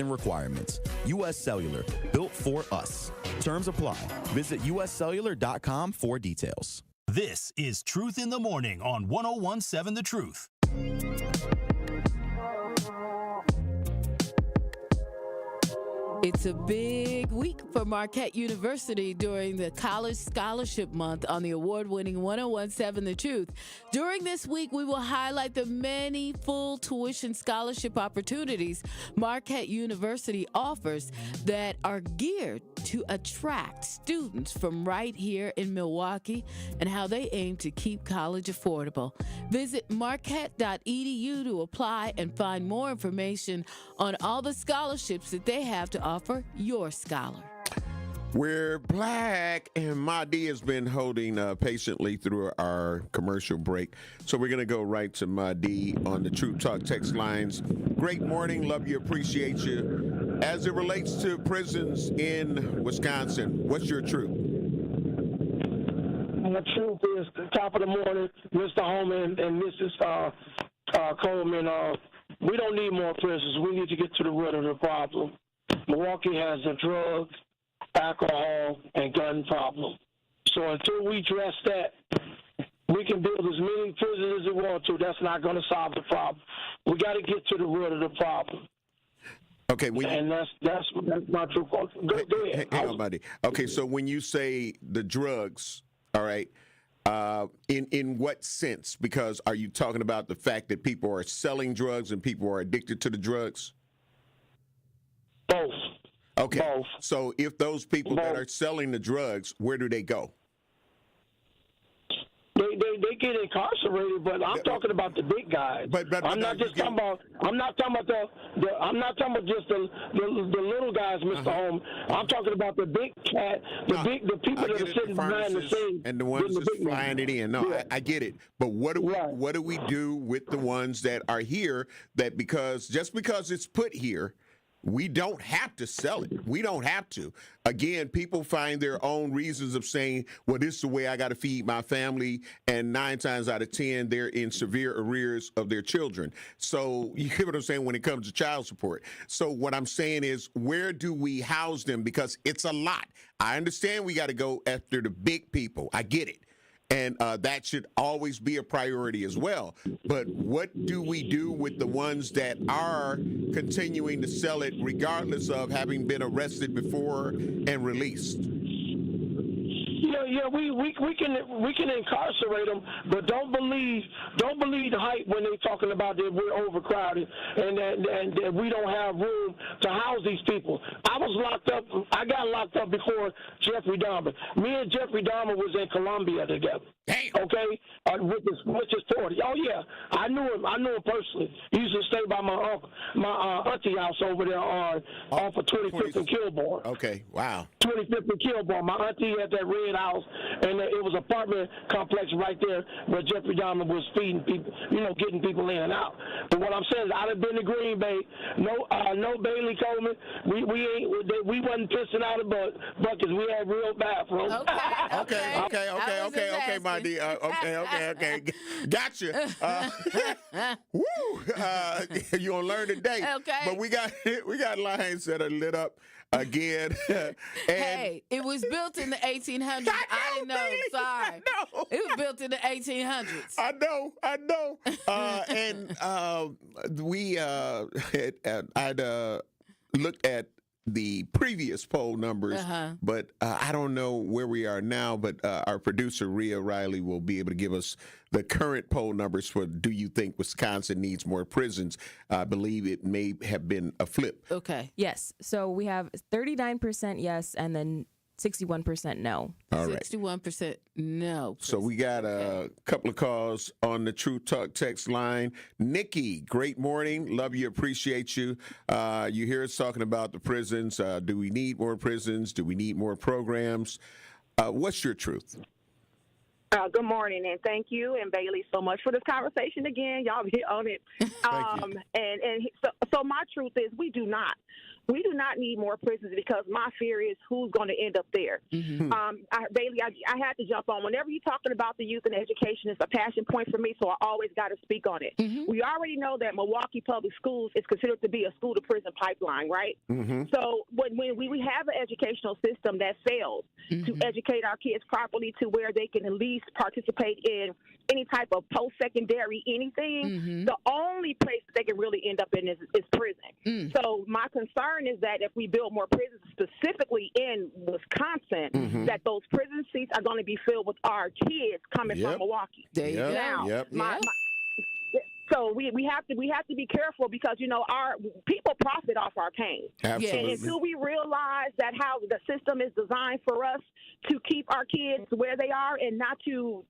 and requirements. U.S. Cellular, built for us. Terms apply. Visit uscellular.com for details. This is Truth in the Morning on 101.7 The Truth. It's a big week for Marquette University during the College Scholarship Month on the award-winning 101.7 The Truth. During this week, we will highlight the many full tuition scholarship opportunities Marquette University offers that are geared to attract students from right here in Milwaukee and how they aim to keep college affordable. Visit marquette.edu to apply and find more information on all the scholarships that they have to offer your scholar. We're black, and Mahdi has been holding patiently through our commercial break. So we're going to go right to Mahdi on the Truth Talk text lines. Great morning. Love you. Appreciate you. As it relates to prisons in Wisconsin, what's your truth? The truth is, the top of the morning, Mr. Holman and Mrs. Coleman, we don't need more prisons. We need to get to the root of the problem. Milwaukee has a drug, alcohol, and gun problem. So until we address that, we can build as many prisons as we want to. That's not going to solve the problem. We got to get to the root of the problem. Okay, and that's my true fault. Go ahead. Hang on, buddy. Okay, so when you say the drugs, all right, in what sense? Because are you talking about the fact that people are selling drugs and people are addicted to the drugs? Both. Okay. Both. So if those people that are selling the drugs, where do they go? They get incarcerated, but I'm talking about the big guys. But I'm not just talking about. I'm not talking about I'm not talking about just the little guys, Mr. Holmes. I'm talking about the big cat, the people that are sitting behind the scenes and the ones that's flying it in. No, I get it. But what do we do with the ones that are here? That just because it's put here, we don't have to sell it. We don't have to. Again, people find their own reasons of saying, well, this is the way I got to feed my family. And 9 times out of 10, they're in severe arrears of their children. So you get what I'm saying when it comes to child support. So what I'm saying is, where do we house them? Because it's a lot. I understand we got to go after the big people. I get it. And that should always be a priority as well. But what do we do with the ones that are continuing to sell it regardless of having been arrested before and released? Yeah, we can incarcerate them, but don't believe the hype when they're talking about that we're overcrowded and that we don't have room to house these people. I got locked up before Jeffrey Dahmer. Me and Jeffrey Dahmer was in Colombia together. Damn. Okay, with his 40. Oh yeah, I knew him personally. He used to stay by my auntie house over there off of 25th and Kilbourne. Okay, wow. 25th and Kilbourne. My auntie had that red house, and it was an apartment complex right there where Jeffrey Dahmer was feeding people, getting people in and out. But what I'm saying is, I'd have been to Green Bay. No Bailey Coleman. We wasn't pissing out of buckets. We had real bathrooms. Okay, my dear. Okay. Gotcha. Woo. You're gonna learn today. Okay. But we got lines that are lit up again. Hey, it was built in the 1800s. I didn't know. Bailey, Sorry. I know. It was built in the 1800s. I know. And we I'd looked at the previous poll numbers, but I don't know where we are now, but our producer, Rhea Riley, will be able to give us the current poll numbers for do you think Wisconsin needs more prisons? I believe it may have been a flip. Okay. Yes. So we have 39% yes and then 61% no. All right. 61% no. So we got a couple of calls on the True Talk text line. Nikki, great morning. Love you, appreciate you. You hear us talking about the prisons. Do we need more prisons? Do we need more programs? What's your truth? Good morning, and thank you and Bailey so much for this conversation again. Y'all be on it. So my truth is we do not. We do not need more prisons because my fear is who's going to end up there. Mm-hmm. Bailey, I had to jump on. Whenever you're talking about the youth and education, it's a passion point for me, so I always got to speak on it. Mm-hmm. We already know that Milwaukee Public Schools is considered to be a school-to-prison pipeline, right? Mm-hmm. So when we have an educational system that fails to educate our kids properly to where they can at least participate in any type of post-secondary anything, the only place that they can really end up in is prison. So my concern is that if we build more prisons specifically in Wisconsin, that those prison seats are going to be filled with our kids coming from Milwaukee. There you go. Now, so we have to be careful because our people profit off our pain. Absolutely. And until we realize that how the system is designed for us to keep our kids where they are and not to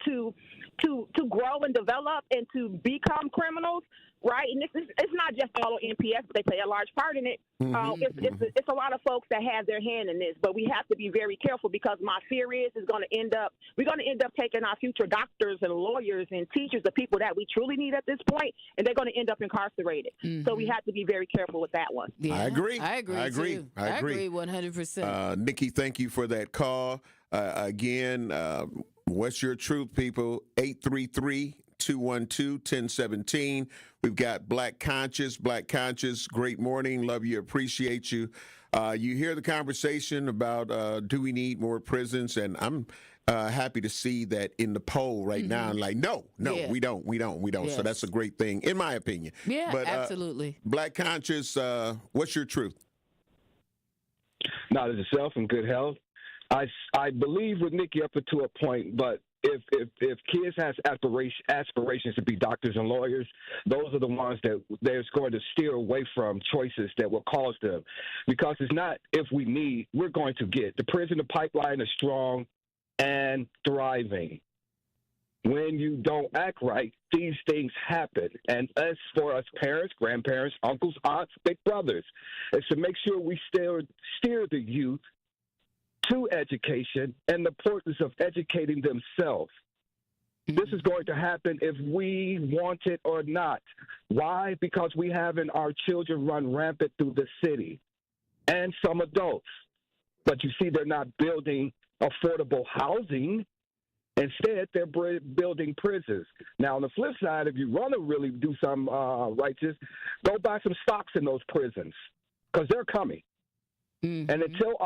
grow and develop and to become criminals, right? And it's not just all on NPS, but they play a large part in it. It's a lot of folks that have their hand in this, but we have to be very careful because my fear is we're going to end up taking our future doctors and lawyers and teachers, the people that we truly need at this point, and they're going to end up incarcerated. So we have to be very careful with that one. Yeah. I agree. I agree. I agree. Too. I agree 100%. Nikki, thank you for that call. Again, what's your truth, people? 833-212-1017. We've got Black Conscious. Black Conscious, great morning. Love you, appreciate you. You hear the conversation about do we need more prisons? And I'm happy to see that in the poll right now. Like, no, we don't. Yes. So that's a great thing, in my opinion. Yeah, but, absolutely. Black Conscious, what's your truth? Not as yourself in good health. I believe with Nikki up to a point, but if kids has aspirations to be doctors and lawyers, those are the ones that they're going to steer away from choices that will cause them. Because it's not if we need, we're going to get. The prison pipeline is strong and thriving. When you don't act right, these things happen. And as for us parents, grandparents, uncles, aunts, big brothers, is to make sure we steer the youth to education and the importance of educating themselves. This is going to happen if we want it or not. Why? Because we having our children run rampant through the city and some adults. But you see, they're not building affordable housing. Instead, they're building prisons. Now, on the flip side, if you want to really do some righteous, go buy some stocks in those prisons because they're coming. And until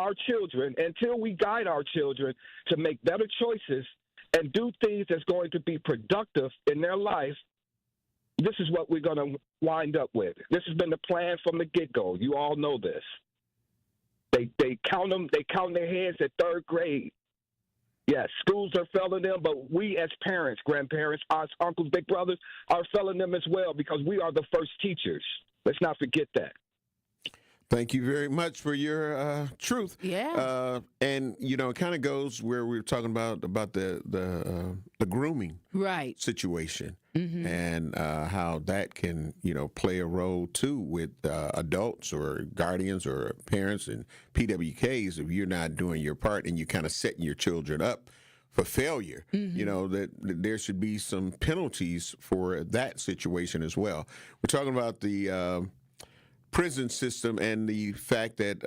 we guide our children to make better choices and do things that's going to be productive in their life, this is what we're going to wind up with. This has been the plan from the get-go. You all know this. They count their heads at third grade. Yes, schools are failing them, but we as parents, grandparents, aunts, uncles, big brothers are failing them as well because we are the first teachers. Let's not forget that. Thank you very much for your truth. Yeah. And it kind of goes where we were talking about the grooming situation and how that can play a role too with adults or guardians or parents and PWKs if you're not doing your part and you're kind of setting your children up for failure. That there should be some penalties for that situation as well. We're talking about the prison system and the fact that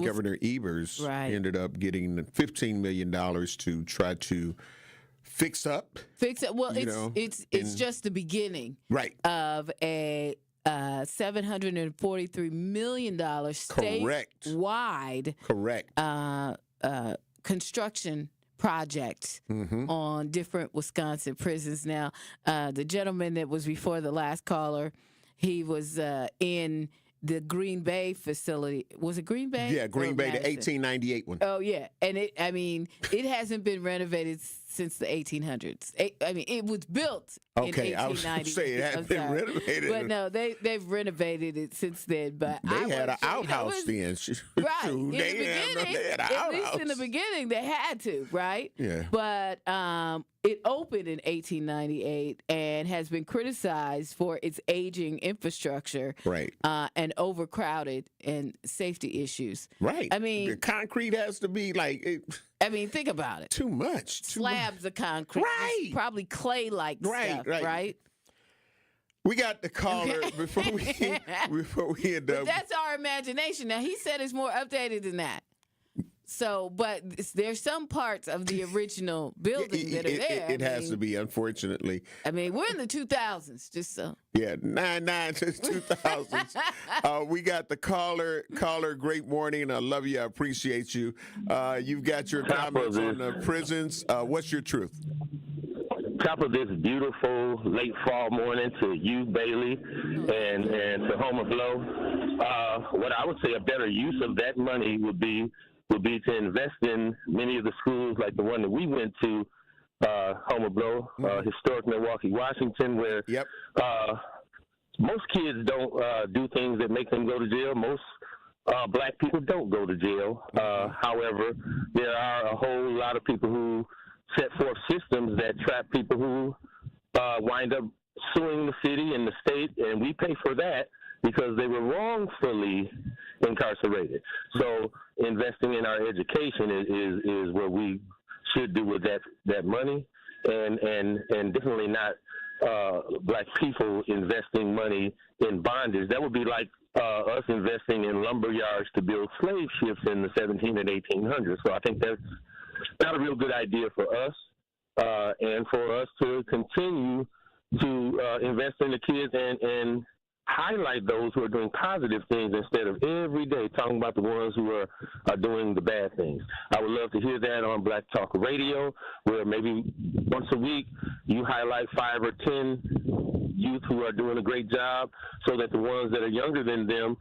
Governor Evers ended up getting $15 million to try to fix up. Well, it's just the beginning of a $743 million statewide construction project on different Wisconsin prisons. Now, the gentleman that was before the last caller, he was in the Green Bay facility. Was it Green Bay? Yeah, Green Bay, the 1898 one. Oh, yeah. And it hasn't been renovated since the 1800s. It was built in 1890. I was going to say it hadn't been renovated. But no, they've renovated it since then. But they had an outhouse then. Right. In the beginning, at least in the beginning, they had to, right? Yeah. But it opened in 1898 and has been criticized for its aging infrastructure, and overcrowded and safety issues. Right. The concrete has to be think about it. Too much. Slabs of concrete. Right. Probably clay-like stuff, right? We got the caller before we end up. But that's our imagination. Now, he said it's more updated than that. So, but there's some parts of the original building that are there. It has to be, unfortunately. I mean, we're in the 2000s, just so. Yeah, 99 to 2000s. We got the caller. Caller, great morning. I love you. I appreciate you. You've got your comments on the prisons. What's your truth? Top of this beautiful late fall morning to you, Bailey, and to Homer Blow. What I would say a better use of that money would be to invest in many of the schools like the one that we went to, Homer Blow, historic Milwaukee, Washington, where most kids don't do things that make them go to jail. Most black people don't go to jail. However, there are a whole lot of people who set forth systems that trap people who wind up suing the city and the state, and we pay for that because they were wrongfully incarcerated. So investing in our education is what we should do with that money, and definitely not black people investing money in bondage. That would be like us investing in lumber yards to build slave ships in the 1700s and 1800s. So I think that's not a real good idea for us, and for us to continue to invest in the kids and highlight those who are doing positive things instead of every day talking about the ones who are doing the bad things. I would love to hear that on Black Talk Radio, where maybe once a week you highlight 5 or 10 youth who are doing a great job, so that the ones that are younger than them,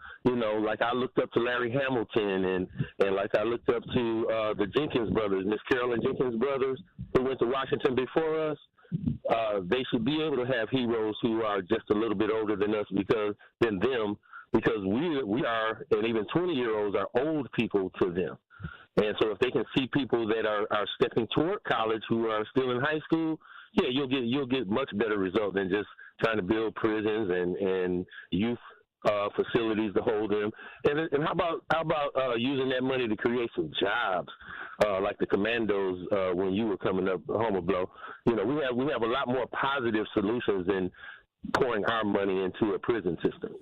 like I looked up to Larry Hamilton, and like I looked up to the Jenkins brothers, Miss Carolyn Jenkins brothers, who went to Washington before us. They should be able to have heroes who are just a little bit older than us, because we are, and even 20-year-olds are old people to them. And so if they can see people that are stepping toward college who are still in high school, yeah, you'll get much better result than just trying to build prisons and youth facilities to hold them. And how about using that money to create some jobs, like the commandos when you were coming up, Homer Blow? We have a lot more positive solutions than pouring our money into a prison system.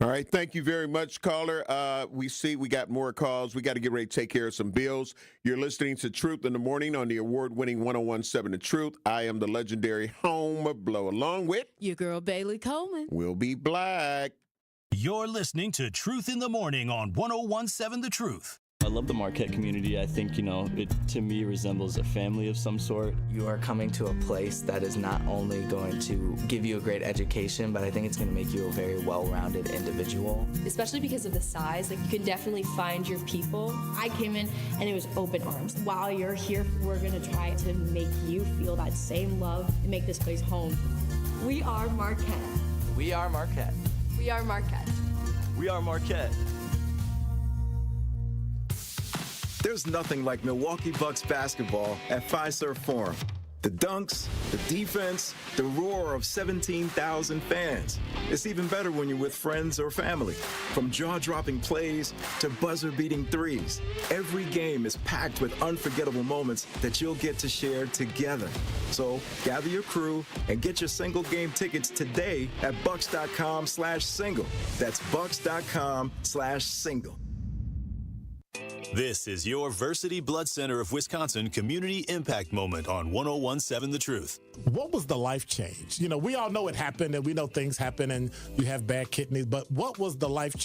All right. Thank you very much, caller. We got more calls. We got to get ready to take care of some bills. You're listening to Truth in the Morning on the award-winning 101.7 The Truth. I am the legendary Homer Blow, along with your girl, Bailey Coleman. We'll be black. You're listening to Truth in the Morning on 101.7 The Truth. I love the Marquette community. I think, it to me resembles a family of some sort. You are coming to a place that is not only going to give you a great education, but I think it's going to make you a very well-rounded individual. Especially because of the size, you can definitely find your people. I came in and it was open arms. While you're here, we're going to try to make you feel that same love and make this place home. We are Marquette. We are Marquette. We are Marquette. We are Marquette. There's nothing like Milwaukee Bucks basketball at Fiserv Forum. The dunks, the defense, the roar of 17,000 fans. It's even better when you're with friends or family. From jaw-dropping plays to buzzer-beating threes, every game is packed with unforgettable moments that you'll get to share together. So gather your crew and get your single game tickets today at bucks.com/single. That's bucks.com/single. This is your Versity Blood Center of Wisconsin Community Impact Moment on 101.7 The Truth. What was the life change? We all know it happened, and we know things happen and you have bad kidneys, but what was the life change?